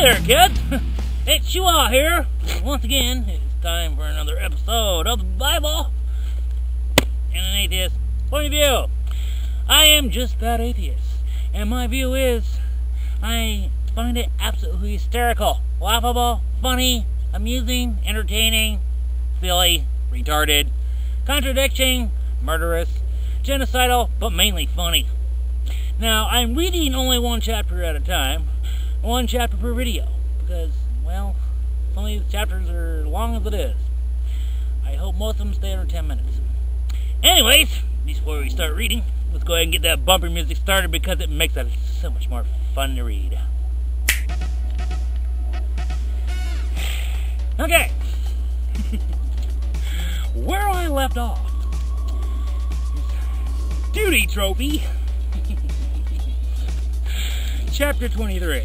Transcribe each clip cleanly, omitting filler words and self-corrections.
there, kids! It's Shua here. Once again, it's time for another episode of the Bible in an atheist point of view. I am just that atheist, and my view is I find it absolutely hysterical, laughable, funny, amusing, entertaining, silly, retarded, contradicting, murderous, genocidal, but mainly funny. Now, I'm reading only one chapter at a time, one chapter per video, because, well, some of these chapters are as long as it is. I hope most of them stay under 10 minutes. Anyways, before we start reading, let's go ahead and get that bumper music started because it makes it so much more fun to read. Okay. Where I left off. Duty Trophy. Chapter 23.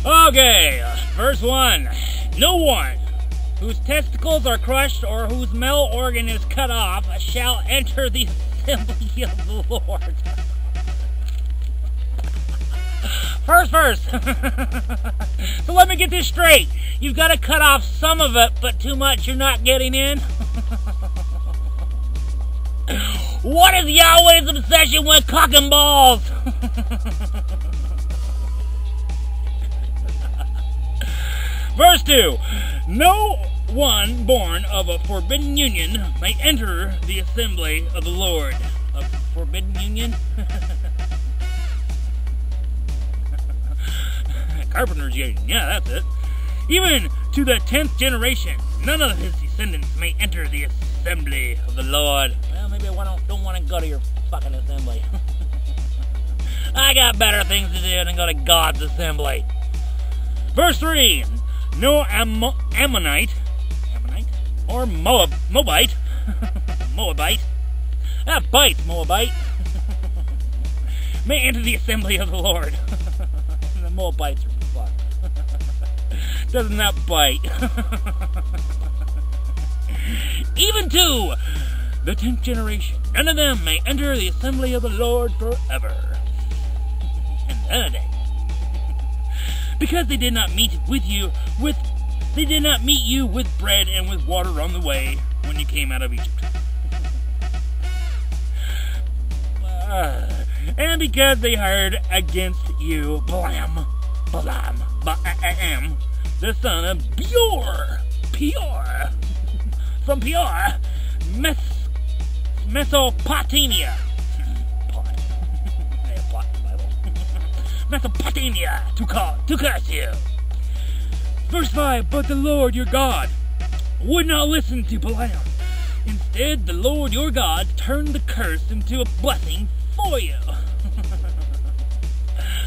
Okay, verse 1. No one whose testicles are crushed or whose male organ is cut off shall enter the assembly of the Lord. First verse. So let me get this straight. You've got to cut off some of it, but too much you're not getting in. What is Yahweh's obsession with cock and balls? Verse 2. No one born of a forbidden union may enter the assembly of the Lord. A forbidden union? Carpenter's union, yeah, that's it. Even to the 10th generation, none of his descendants may enter the assembly of the Lord. Well, maybe I don't want to go to your fucking assembly. I got better things to do than go to God's assembly. Verse 3. No Ammonite or Moabite, that bites, Moabite, may enter the assembly of the Lord. The Moabites are fucked. Doesn't that bite? Even to the 10th generation, none of them may enter the assembly of the Lord forever. And then a day. Because they did not meet you with bread and with water on the way when you came out of Egypt. And because they hired against you Balaam, the son of Peor, from Peor, Mesopotamia. Mesopotamia to curse you. Verse 5. But the Lord your God would not listen to Balaam. Instead, the Lord your God turned the curse into a blessing for you.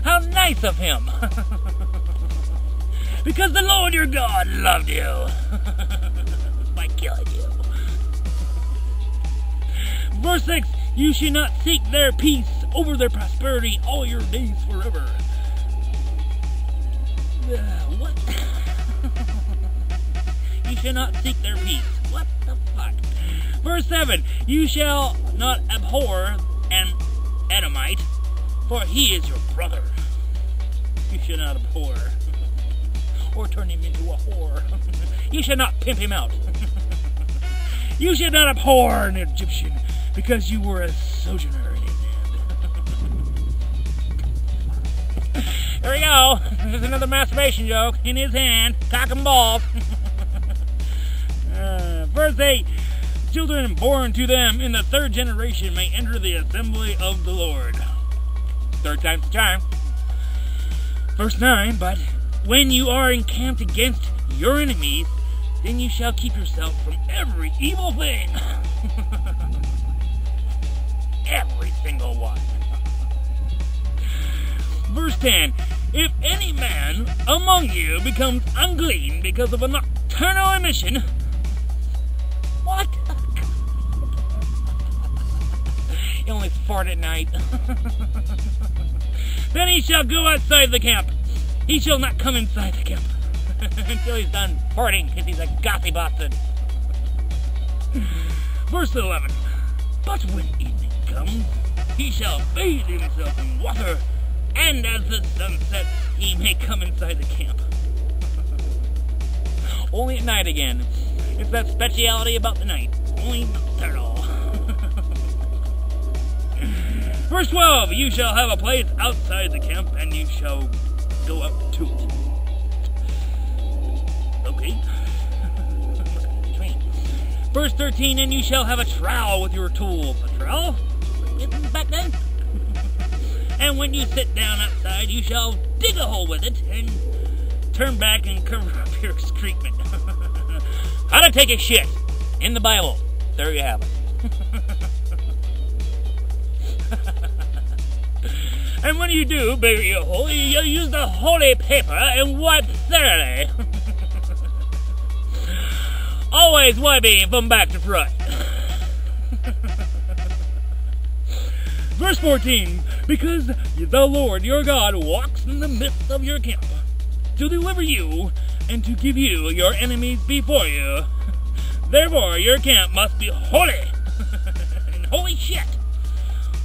How nice of him. Because the Lord your God loved you by killing you. Verse 6. You should not seek their peace over their prosperity all your days forever. What? You shall not seek their peace. What the fuck? Verse 7. You shall not abhor an Edomite, for he is your brother. You shall not abhor or turn him into a whore. You shall not pimp him out. You shall not abhor an Egyptian, because you were a sojourner in his land. There we go. There's another masturbation joke. In his hand, cock and balls. Verse 8. Children born to them in the 3rd generation may enter the assembly of the Lord. 3rd time's the charm. Verse 9. But when you are encamped against your enemies, then you shall keep yourself from every evil thing. Every single one. Verse 10. If any man among you becomes unclean because of a nocturnal emission, what? You only fart at night. Then he shall go outside the camp. He shall not come inside the camp until he's done farting, because he's a gothy bastard. Verse 11. But when evening comes, he shall bathe himself in water and as the sun sets, he may come inside the camp. Only at night again. It's that speciality about the night. Only nocturnal. Verse 12, you shall have a place outside the camp, and you shall go up to it. Okay. Verse 13, and you shall have a trowel with your tools. A trowel? Isn't back then? And when you sit down outside, you shall dig a hole with it, and turn back and cover up your excrement. How to take a shit in the Bible. There you have it. And when you do bury your hole, you use the holy paper and wipe thoroughly. Always wiping from back to front. Verse 14, because the Lord your God walks in the midst of your camp to deliver you and to give you your enemies before you. Therefore, your camp must be holy. And holy shit.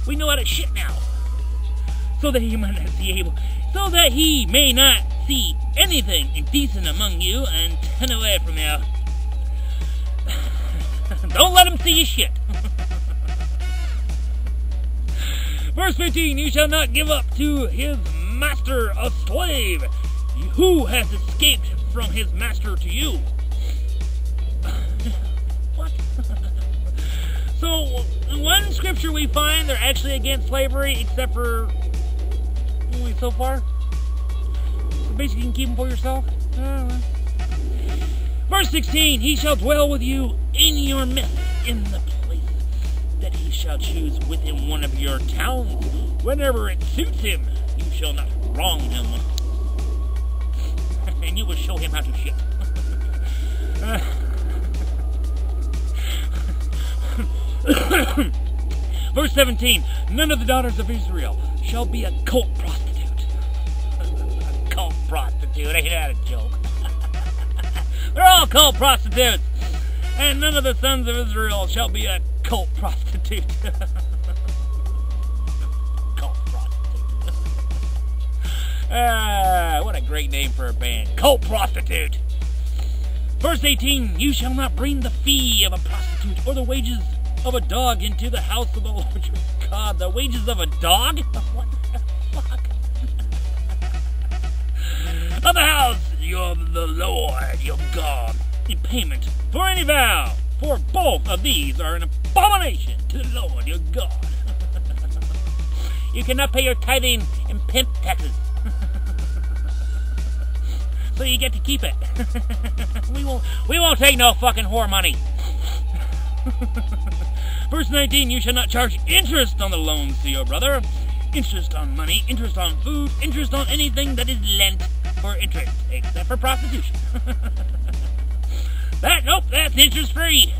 We know how to shit now. So that he may not see anything indecent among you and turn away from you. Don't let him see you shit. Verse 15, you shall not give up to his master a slave who has escaped from his master to you. What? So, in one scripture we find they're actually against slavery, except for only so far. So basically you can keep them for yourself. Verse 16, he shall dwell with you in your midst, in the place that he shall choose within one of your towns. Whenever it suits him, you shall not wrong him. And you will show him how to shit. Verse 17, none of the daughters of Israel shall be a cult prostitute. A cult prostitute, ain't that a joke? They're all cult prostitutes. And none of the sons of Israel shall be a cult prostitute. Cult prostitute. What a great name for a band. Cult prostitute. Verse 18, you shall not bring the fee of a prostitute or the wages of a dog into the house of the Lord your God. The wages of a dog? What the fuck? Of the house of the Lord your God in payment for any vow, for both of these are an abomination to the Lord your God. You cannot pay your tithing and pimp taxes. So you get to keep it. We won't take no fucking whore money. Verse 19, you shall not charge interest on the loans to your brother. Interest on money, interest on food, interest on anything that is lent for interest, except for prostitution. Nope, that's interest free.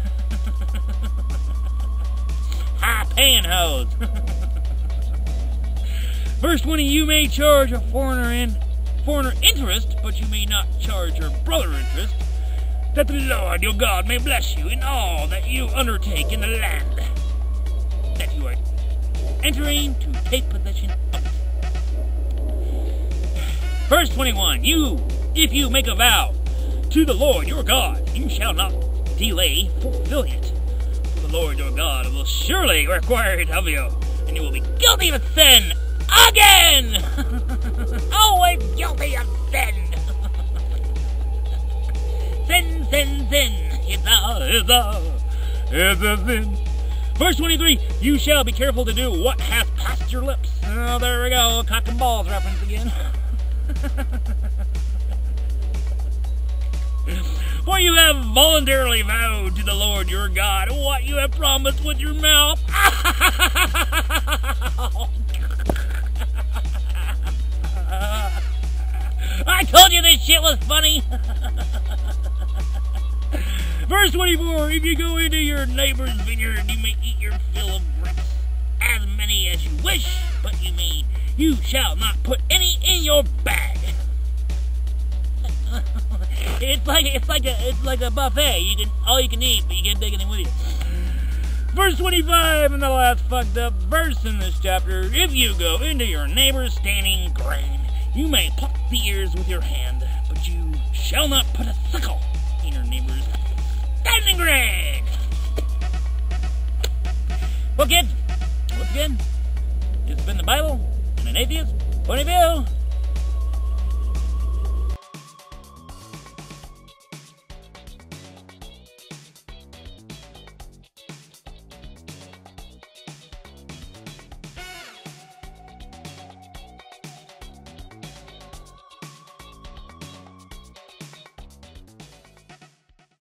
High paying hoes. Verse 20, you may charge a foreigner interest, but you may not charge your brother interest, that the Lord your God may bless you in all that you undertake in the land that you are entering to take possession of it. Verse 21, if you make a vow to the Lord your God, you shall not delay fulfilling it. For the Lord your God will surely require it of you, and you will be guilty of sin again! Always guilty of sin! Sin, sin, sin. It's a sin. Verse 23, you shall be careful to do what hath passed your lips. Oh, there we go, cock and balls reference again. For you have voluntarily vowed to the Lord your God what you have promised with your mouth. I told you this shit was funny. Verse 24, if you go into your neighbor's vineyard, you may eat your fill of grapes, as many as you wish, but you shall not put any in your bag. It's like a buffet. All you can eat, but you can't take anything with you. Verse 25, and the last fucked up verse in this chapter. If you go into your neighbor's standing grain, you may pluck the ears with your hand, but you shall not put a sickle in your neighbor's standing grain. Well, kids, once again, this has been the Bible and an atheist point of view.